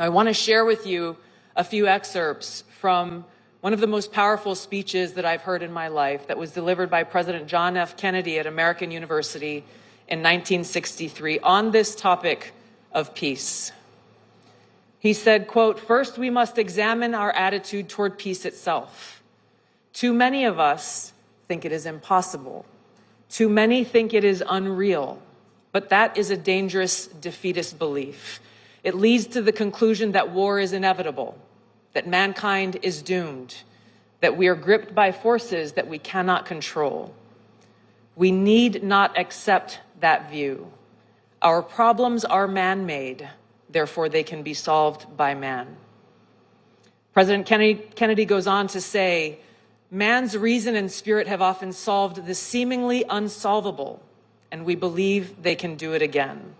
I want to share with you a few excerpts from one of the most powerful speeches that I've heard in my life that was delivered by President John F. Kennedy at American University in 1963 on this topic of peace. He said, quote, "First, we must examine our attitude toward peace itself. Too many of us think it is impossible. Too many think it is unreal. But that is a dangerous defeatist belief. It leads to the conclusion that war is inevitable, that mankind is doomed, that we are gripped by forces that we cannot control. We need not accept that view. Our problems are man-made, therefore they can be solved by man." President Kennedy goes on to say, "Man's reason and spirit have often solved the seemingly unsolvable, and we believe they can do it again."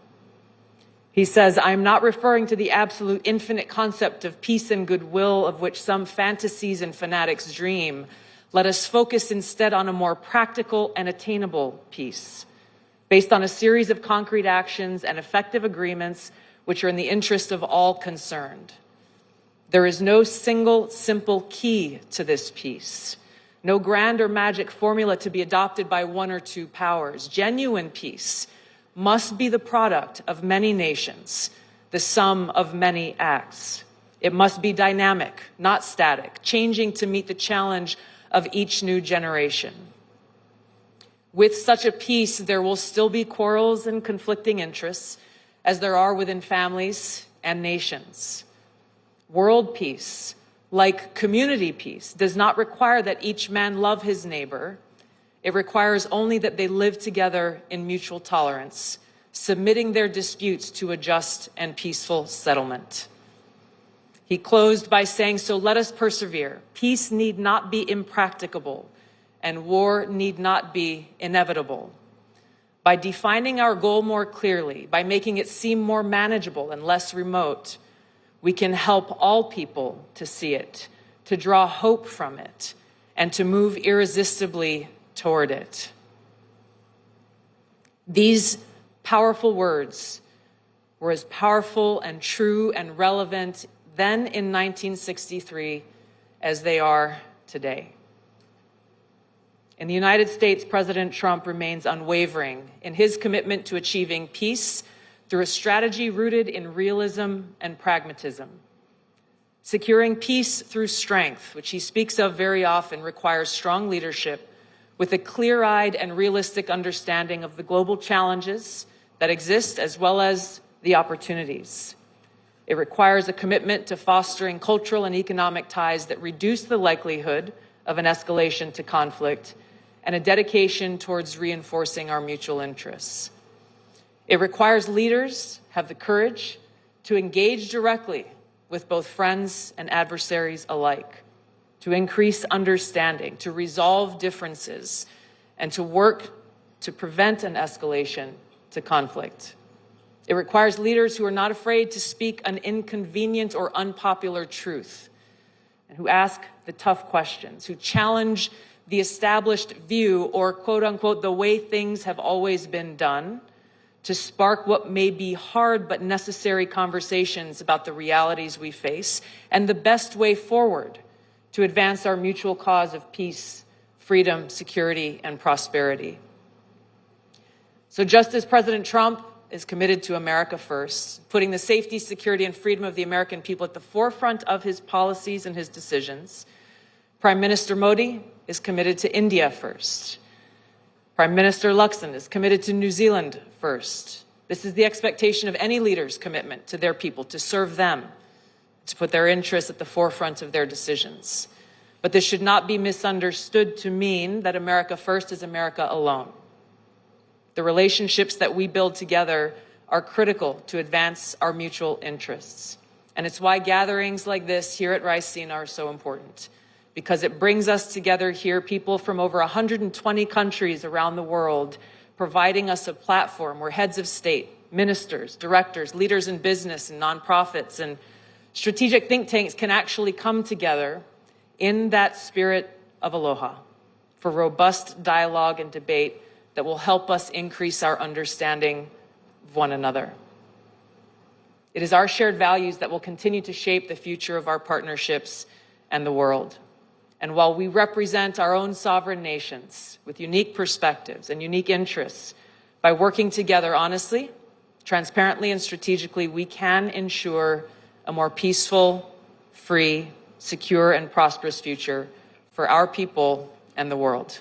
He says, "I'm not referring to the absolute infinite concept of peace and goodwill of which some fantasies and fanatics dream. Let us focus instead on a more practical and attainable peace, based on a series of concrete actions and effective agreements which are in the interest of all concerned. There is no single simple key to this peace, no grand or magic formula to be adopted by one or two powers. Genuine peace must be the product of many nations, the sum of many acts. It must be dynamic, not static, changing to meet the challenge of each new generation. With such a peace, there will still be quarrels and conflicting interests, as there are within families and nations. World peace, like community peace, does not require that each man love his neighbor. It requires only that they live together in mutual tolerance, submitting their disputes to a just and peaceful settlement." He closed by saying, "So let us persevere. Peace need not be impracticable, and war need not be inevitable. By defining our goal more clearly, by making it seem more manageable and less remote, we can help all people to see it, to draw hope from it, and to move irresistibly toward it." These powerful words were as powerful and true and relevant then in 1963 as they are today. In the United States, President Trump remains unwavering in his commitment to achieving peace through a strategy rooted in realism and pragmatism. Securing peace through strength, which he speaks of very often, requires strong leadership with a clear-eyed and realistic understanding of the global challenges that exist as well as the opportunities. It requires a commitment to fostering cultural and economic ties that reduce the likelihood of an escalation to conflict, and a dedication towards reinforcing our mutual interests. It requires leaders have the courage to engage directly with both friends and adversaries alike, to increase understanding, to resolve differences, and to work to prevent an escalation to conflict. It requires leaders who are not afraid to speak an inconvenient or unpopular truth, and who ask the tough questions, who challenge the established view or, quote unquote, the way things have always been done, to spark what may be hard but necessary conversations about the realities we face and the best way forward to advance our mutual cause of peace, freedom, security, and prosperity. So just as President Trump is committed to America first, putting the safety, security, and freedom of the American people at the forefront of his policies and his decisions, Prime Minister Modi is committed to India first. Prime Minister Luxon is committed to New Zealand first. This is the expectation of any leader's commitment to their people, to serve them, to put their interests at the forefront of their decisions. But this should not be misunderstood to mean that America first is America alone. The relationships that we build together are critical to advance our mutual interests. And it's why gatherings like this here at Raisina are so important, because it brings us together here, people from over 120 countries around the world, providing us a platform where heads of state, ministers, directors, leaders in business and nonprofits, and strategic think tanks can actually come together in that spirit of aloha for robust dialogue and debate that will help us increase our understanding of one another. It is our shared values that will continue to shape the future of our partnerships and the world. And while we represent our own sovereign nations with unique perspectives and unique interests, by working together honestly, transparently, and strategically, we can ensure a more peaceful, free, secure, and prosperous future for our people and the world.